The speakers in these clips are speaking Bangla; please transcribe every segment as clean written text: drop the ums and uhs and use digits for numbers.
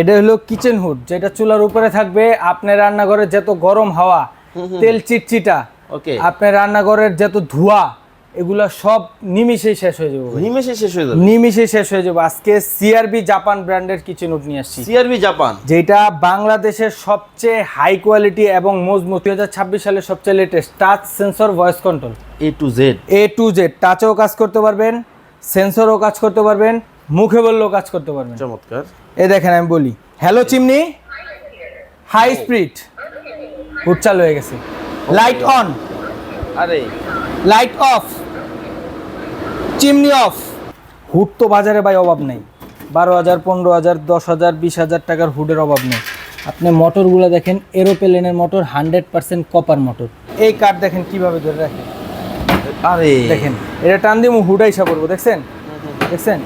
এটা হলো কিচেন হুড, যেটা চুলার উপরে থাকবে। আপনার রান্নাঘরের যত গরম হাওয়া, তেল চিটচিটা, ওকে, আপনার রান্নাঘরের যত ধোঁয়া, এগুলা সব নিমিষেই শেষ হয়ে যাবে। নিমেষে শেষ হয়ে যাবে, নিমিষেই শেষ হয়ে যাবে। আজকে সিআরবি জাপান ব্র্যান্ডের কিচেন হুড নিয়ে আসছি। সিআরবি জাপান, যেটা বাংলাদেশের সবচেয়ে হাই কোয়ালিটি এবং মজবুত। 2026 সালের সবচেয়ে latest touch sensor voice control, A to Z টাচেও কাজ করতে পারবেন, সেন্সরও কাজ করতে পারবেন, মুখে বললেও কাজ করতে পারবেন। চমৎকার। এই দেখেন, আমি বলি hello chimney, high speed, hood চালু হয়ে গেছে। লাইট অন, আরে light off, chimney off. Hood তো বাজারে ভাই অভাব নেই। 12,000, 15,000, 10,000, 20,000 টাকার হুডের অভাব নেই। আপনি মোটরগুলো দেখেন, এরোপ্লেনের মোটর, 100% কপার মোটর। এই কাঠ দেখেন কিভাবে ধরে রাখে, আরে দেখেন এটা টান দিয়ে হুড আইসা পড়বো। দেখছেন দেখছেন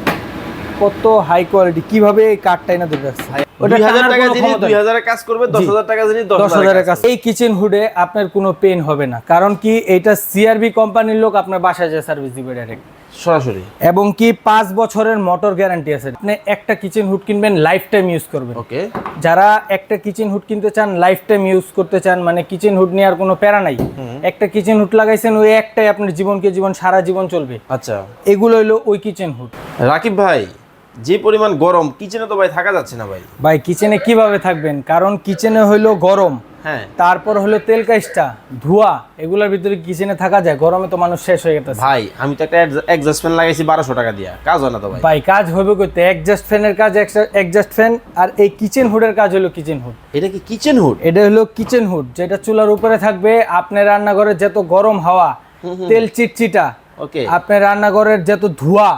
কত হাই কোয়ালিটি, কিভাবে এই কাঠটাই না ধরে রাখছে। 2000 টাকা জিনিস 2000 এর কাজ করবে, 10,000 টাকা জিনিস 10,000 এর কাজ। এই কিচেন হুডে আপনার কোনো পেন হবে না, কারণ কি এটা সিআরবি কোম্পানির লোক আপনার বাসায় যে সার্ভিস দিবে ডাইরেক্ট সরাসরি, এবং কি 5 বছরের মোটর গ্যারান্টি আছে। আপনি একটা কিচেন হুড কিনবেন, লাইফ টাইম ইউজ করবেন। ওকে, যারা একটা কিচেন হুড কিনতে চান, লাইফ টাইম ইউজ করতে চান, মানে কিচেন হুড নিয়ে আর কোনো প্যারা নাই। একটা কিচেন হুড লাগাইছেন, ওই একটাই আপনার জীবন সারা জীবন চলবে। আচ্ছা, এগুলো হলো ওই কিচেন হুড। রাকিব ভাই, যে পরিমাণ গরম কিচেনে তো ভাই থাকা যাচ্ছে না ভাই। ভাই কিচেনে কিভাবে থাকবেন, কারণ কিচেনে হইলো গরম, হ্যাঁ তারপর হলো তেল কাইস্টা, ধোঁয়া, এগুলোর ভিতরে কিচেনে থাকা যায়? গরমে তো মানুষ শেষ হয়ে গেছে ভাই। আমি তো একটা এক্সস্ট ফ্যান লাগাইছি 1200 টাকা দিয়া, কাজ হয় না তো ভাই। ভাই কাজ হবে করতে, এক্সজস্ট ফ্যানের কাজ এক্সজস্ট ফ্যান, আর এই কিচেন হুডের কাজ হলো কিচেন হুড। এটা কি কিচেন হুড? এটা হলো কিচেন হুড, যেটা চুলার উপরে থাকবে। আপনার রান্নাঘরের যত গরম হাওয়া, তেল চিটচিটা, ওকে, আপনার রান্নাঘরের যত ধোঁয়া,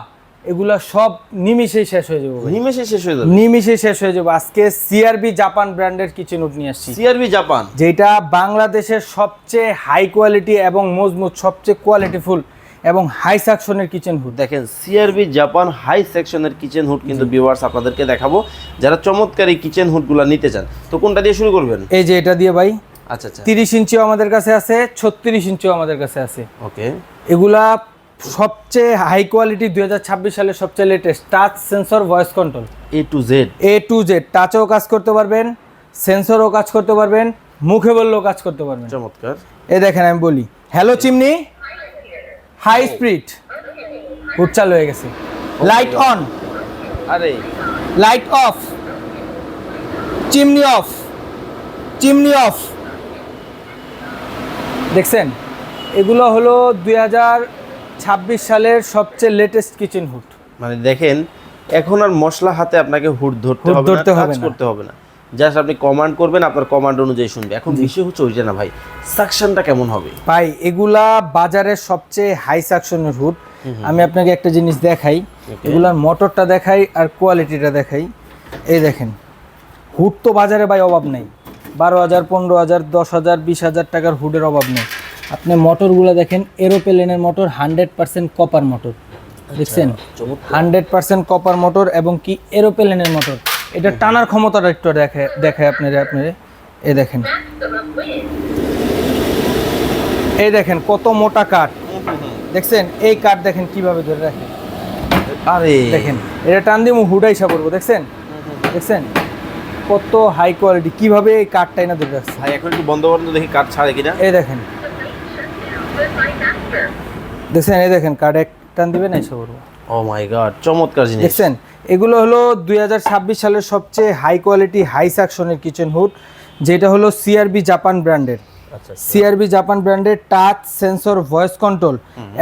এগুলা সব নিমিষেই শেষ হয়ে যাবে। নিমেষে শেষ হয়ে যাবে, নিমিষেই শেষ হয়ে যাবে। আজকে সিআরবি জাপান ব্র্যান্ডের কিচেন হুড নিয়ে আসছি, সিআরবি জাপান, যেটা বাংলাদেশের সবচেয়ে হাই কোয়ালিটি এবং মজবুত, সবচেয়ে কোয়ালিটিফুল এবং হাই সাকশনের কিচেন হুড। দেখেন সিআরবি জাপান হাই সেকশনের কিচেন হুড কিন্তু ভিউয়ার্স আপনাদেরকে দেখাবো, যারা চমৎকার এই কিচেন হুডগুলো নিতে চান। তো কোনটা দিয়ে শুরু করবেন? এই যে এটা দিয়ে ভাই। আচ্ছা আচ্ছা, 30 ইঞ্চিও আমাদের কাছে আছে, 36 ইঞ্চিও আমাদের কাছে আছে। ওকে, এগুলা সবচেয়ে হাই কোয়ালিটি, 2026 সালের সবচেয়ে latest touch sensor voice control, A to Z টাচেও কাজ করতে পারবেন, সেন্সরও কাজ করতে পারবেন, মুখে বললেও কাজ করতে পারবেন। চমৎকার। এই দেখেন, আমি বলি hello chimney, high speed, hood চালু হয়ে গেছে। লাইট অন, আরে light off, chimney off, chimney off. দেখছেন, এগুলো হলো 2026 সালের সবচেয়ে লেটেস্ট কিচেন হুড। মানে দেখেন, এখন আর মশলা হাতে আপনাকে হুড ধরতে হুড হবে ধরতে না, হবে কাজ না। করতে হবে না, জাস্ট আপনি কমান্ড করবেন, আপনার কমান্ড অনুযায়ী শুনবে। এখন বিষয় হচ্ছে ওই যে না ভাই, সাকশনটা কেমন হবে? ভাই এগুলা বাজারের সবচেয়ে হাই সাকশনের হুড। আমি আপনাকে একটা জিনিস দেখাই, এগুলার মোটরটা দেখাই আর কোয়ালিটিটা দেখাই। এই দেখেন, হুড তো বাজারে ভাই অভাব নেই। 12,000, 15,000, 10,000, 20,000 টাকার হুডের অভাব নেই। আপনি মোটরগুলো দেখেন, এরোপ্লেনের মোটর, 100% কপার মোটর। দেখছেন, 100% কপার মোটর এবং কি এরোপ্লেনের মোটর। এটা টানার ক্ষমতাটা একটু দেখায় আপনারা। এই দেখেন, এই দেখেন কত মোটা কাঠ। দেখছেন এই কাঠ দেখেন কিভাবে ধরে রাখে, আরে দেখেন এটা টান দিয়ে হুড আইসা পড়বো। দেখছেন দেখছেন কত হাই কোয়ালিটি, কিভাবে এই কাঠটাই না ধরে রাখছে। ভাই এখন একটু বন্ধ করেন তো দেখি কাঠ ছাড়ে কিনা। এই দেখেন দেখছেন, এই দেখেন কাঠ এক টান দিবে না এসে পড়বো। ও মাই গড, চমৎকার জিনিস। দেখছেন, এগুলো হলো 2026 সালের সবচেয়ে হাই কোয়ালিটি হাই সাকশনের কিচেন হুড, যেটা হলো সিআরবি জাপান ব্র্যান্ডের। আচ্ছা, সিআরবি জাপান ব্র্যান্ডের টাচ সেন্সর ভয়েস কন্ট্রোল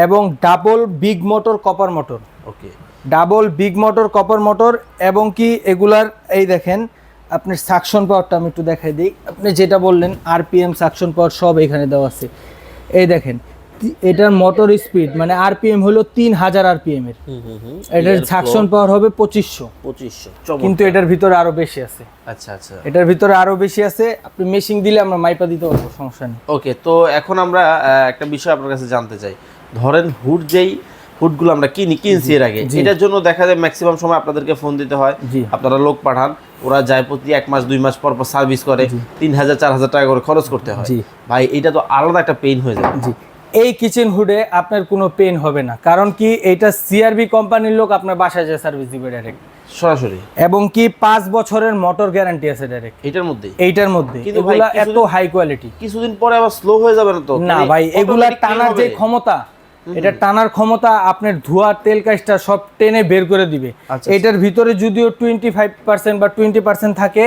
এবং double big motor copper motor. Okay, double big motor copper motor এবং কি এগুলার এই দেখেন আপনার সাকশন পাওয়ারটা আমি একটু দেখাই দিই। আপনি যেটা বললেন আরপিএম, সাকশন পাওয়ার সব এখানে দেওয়া আছে। এই দেখেন, এটার মোটর স্পিড মানে আরপিএম হলো 3000 আরপিএম এর। এটার সাকশন পাওয়ার হবে 2500, কিন্তু এটার ভিতরে আরো বেশি আছে। আচ্ছা আচ্ছা, এটার ভিতরে আরো বেশি আছে। আপনি মেশিং দিলে আমরা মাইপা দিতে পারবো, সমস্যা নেই। ওকে। তো এখন আমরা একটা বিষয় আপনার কাছে জানতে চাই। ধরেন যেই হুডগুলো আমরা কিনছি এর আগে, এটার জন্য দেখা যায় ম্যাক্সিমাম সময় আপনাদেরকে ফোন দিতে হয়, আপনারা লোক পাঠান, ওরা যায় প্রতি 1 মাস 2 মাস পর সার্ভিস করে, 3000 4000 টাকা করে খরচ করতে হয়। ভাই এটা তো আলাদা একটা পেইন হয়ে যায়। জি, এই কিচেন হুডে আপনার কোনো পেন হবে না, কারণ কি এটা সিআরবি কোম্পানির লোক আপনার বাসায় যে সার্ভিস দিবে ডাইরেক্ট সরাসরি, এবং কি 5 বছরের মোটর গ্যারান্টি আছে ডাইরেক্ট এটার মধ্যে। এইটার মধ্যে কিন্তু ভাই এগুলা এত হাই কোয়ালিটি, কিছুদিন পরে আবার স্লো হয়ে যাবে না তো? না মানে ভাই, এগুলা automatic clean টানার যে হবে? ক্ষমতা, এটা টানার ক্ষমতা আপনার ধোয়া তেল কাজটা সব টেনে বের করে দিবে। আচ্ছা, এটার ভিতরে যদিও 25% বা 20% থাকে,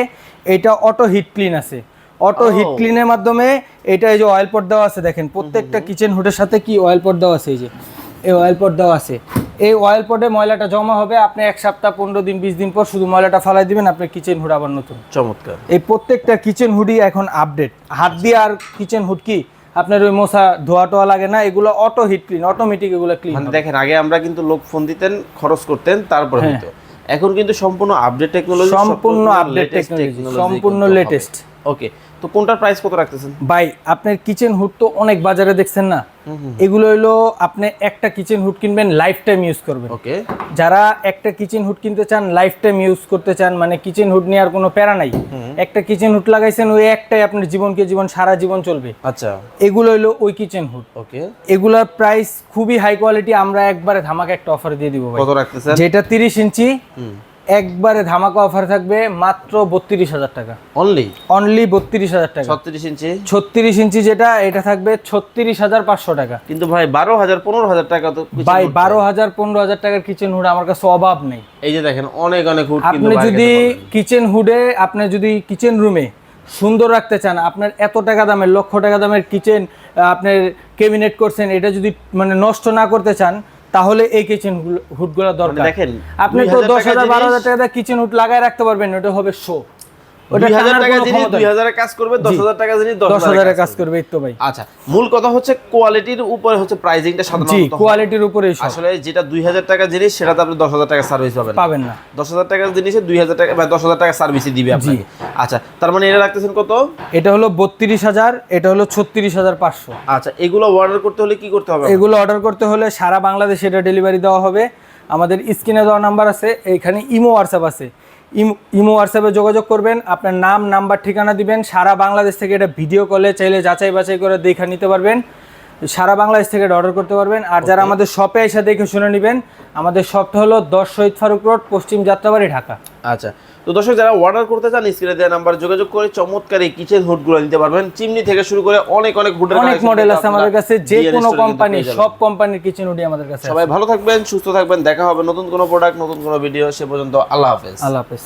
এটা অটো হিট ক্লিন আছে। অটো হিট ক্লিনের মাধ্যমে এটা, এই যে অয়েল পট দেওয়া আছে দেখেন, প্রত্যেকটা কিচেন হুডের সাথে কি অয়েল পট দেওয়া আছে, এই যে এই অয়েল পট দেওয়া আছে। এই অয়েল পটে ময়লাটা জমা হবে, আপনি 1 সপ্তাহ 15 দিন 20 দিন পর শুধু ময়লাটা ফালাই দিবেন, আপনার কিচেন হুড আবার নতুন। চমৎকার। এই প্রত্যেকটা কিচেন হুডই এখন আপডেট। হাত দিয়ে আর কিচেন হুড কি আপনার ওই মশা ধোয়া টোয়া লাগে না, এগুলো অটো হিট ক্লিন, অটোমেটিক এগুলো ক্লিন। মানে দেখেন, আগে আমরা কিন্তু লোক ফোন দিতেন, খরচ করতেন, তারপরে হতো। এখন কিন্তু সম্পূর্ণ আপডেট টেকনোলজি, সম্পূর্ণ আপডেট টেকনোলজি, সম্পূর্ণ লেটেস্ট। ওকে, তো কোনটার প্রাইস কত রাখতেছেন ভাই? আপনার কিচেন হুড তো অনেক বাজারে দেখছেন না, এগুলো হলো আপনি একটা কিচেন হুড কিনবেন, লাইফ টাইম ইউজ করবেন। ওকে, যারা একটা কিচেন হুড কিনতে চান, লাইফ টাইম ইউজ করতে চান, মানে কিচেন হুড নিয়ে আর কোনো প্যারা নাই, একটা কিচেন হুড লাগাইছেন, ওই একটাই আপনার জীবনকে জীবন সারা জীবন চলবে। আচ্ছা, এগুলো হলো ওই কিচেন হুড। ওকে, এগুলার প্রাইস খুবই হাই কোয়ালিটি। আমরা একবারে ধামাকা একটা অফার দিয়ে দিব ভাই। কত রাখতেছেন? যেটা 30 ইঞ্চি, একবারে ধামাকা অফার থাকবে মাত্র 32,000 টাকা। অনলি 32,000 টাকা। 36 ইঞ্চি, 36 ইঞ্চি যেটা, এটা থাকবে 36,500 টাকা। কিন্তু ভাই 12,000 15,000 টাকা তো kitchen ভাই hood চাই। 12,000 15,000 টাকার কিচেন হুড আমার কাছে অভাব নেই। এই যে দেখেন, অনেক অনেক হুড কিন্তু আপনি বাইরে যদি থেকে পাবেন। কিচেন হুডে, আপনি যদি কিচেন রুমে সুন্দর রাখতে চান, আপনার এত টাকা দামের, লক্ষ টাকা দামের কিচেন আপনার ক্যাবিনেট করছেন, এটা যদি মানে নষ্ট না করতে চান, তাহলে এই কিচেন হুডগুলো দরকার। দেখেন, আপনি তো 10,000 12,000 টাকা দিয়ে কিচেন হুড লাগায় রাখতে পারবেন, ওটা হবে শো। ওটা 2000 টাকা টানার কোনো জিনিস ক্ষমতা নেই। 2000 এর কাজ করবে, 10,000 টাকা জিনিস 10,000 এর কাজ করবে, এই তো ভাই। আচ্ছা, মূল কথা হচ্ছে কোয়ালিটির উপরে হচ্ছে প্রাইসিংটা জি, সাধারণত হয়। কোয়ালিটির উপরেই সব। আসলে যেটা 2000 টাকা জিনিস, সেটাতে আপনি 10,000 টাকা সার্ভিস পাবেন পাবেন না। 10,000 টাকার জিনিসে 2000 টাকা বা 10,000 টাকা সার্ভিসই দিবে আপনাকে। আচ্ছা, তার মানে এটা রাখতেছেন কত? এটা হলো 32,000, এটা হলো 36,500। আচ্ছা, এগুলো অর্ডার করতে হলে কি করতে হবে? এগুলো অর্ডার করতে হলে সারা বাংলাদেশে এটা ডেলিভারি দেওয়া হবে। আমাদের স্ক্রিনে দেওয়া নাম্বার আছে, এইখানে ইমো হোয়াটসঅ্যাপ আছে, ইমো হোয়াটসঅ্যাপে যোগাযোগ করবেন, আপনার নাম নাম্বার ঠিকানা দিবেন। সারা বাংলাদেশ থেকে এটা ভিডিও কলে চাইলে যাচাই বাছাই করে দেখে নিতে পারবেন, সারা বাংলাদেশ থেকে এটা অর্ডার করতে পারবেন। আর যারা আমাদের শপে এসে দেখে শুনে নেবেন, আমাদের শপটা হলো 10 শহীদ ফারুক রোড, পশ্চিম যাত্রাবাড়ি, ঢাকা। আচ্ছা, তো দর্শক যারা অর্ডার করতে চান, স্ক্রিনে দেওয়া নাম্বার যোগাযোগ করে চমৎকার এই কিচেন হুডগুলো নিতে পারবেন। চিমনি থেকে শুরু করে অনেক অনেক হুডের অনেক মডেল আছে আমাদের কাছে, যে কোনো কোম্পানি, সব কোম্পানির কিচেন হুডই আমাদের কাছে আছে। সবাই ভালো থাকবেন, সুস্থ থাকবেন, দেখা হবে নতুন কোনো প্রোডাক্ট, নতুন কোনো ভিডিও। সে পর্যন্ত আল্লাহ হাফেজ। আল্লাহ হাফেজ।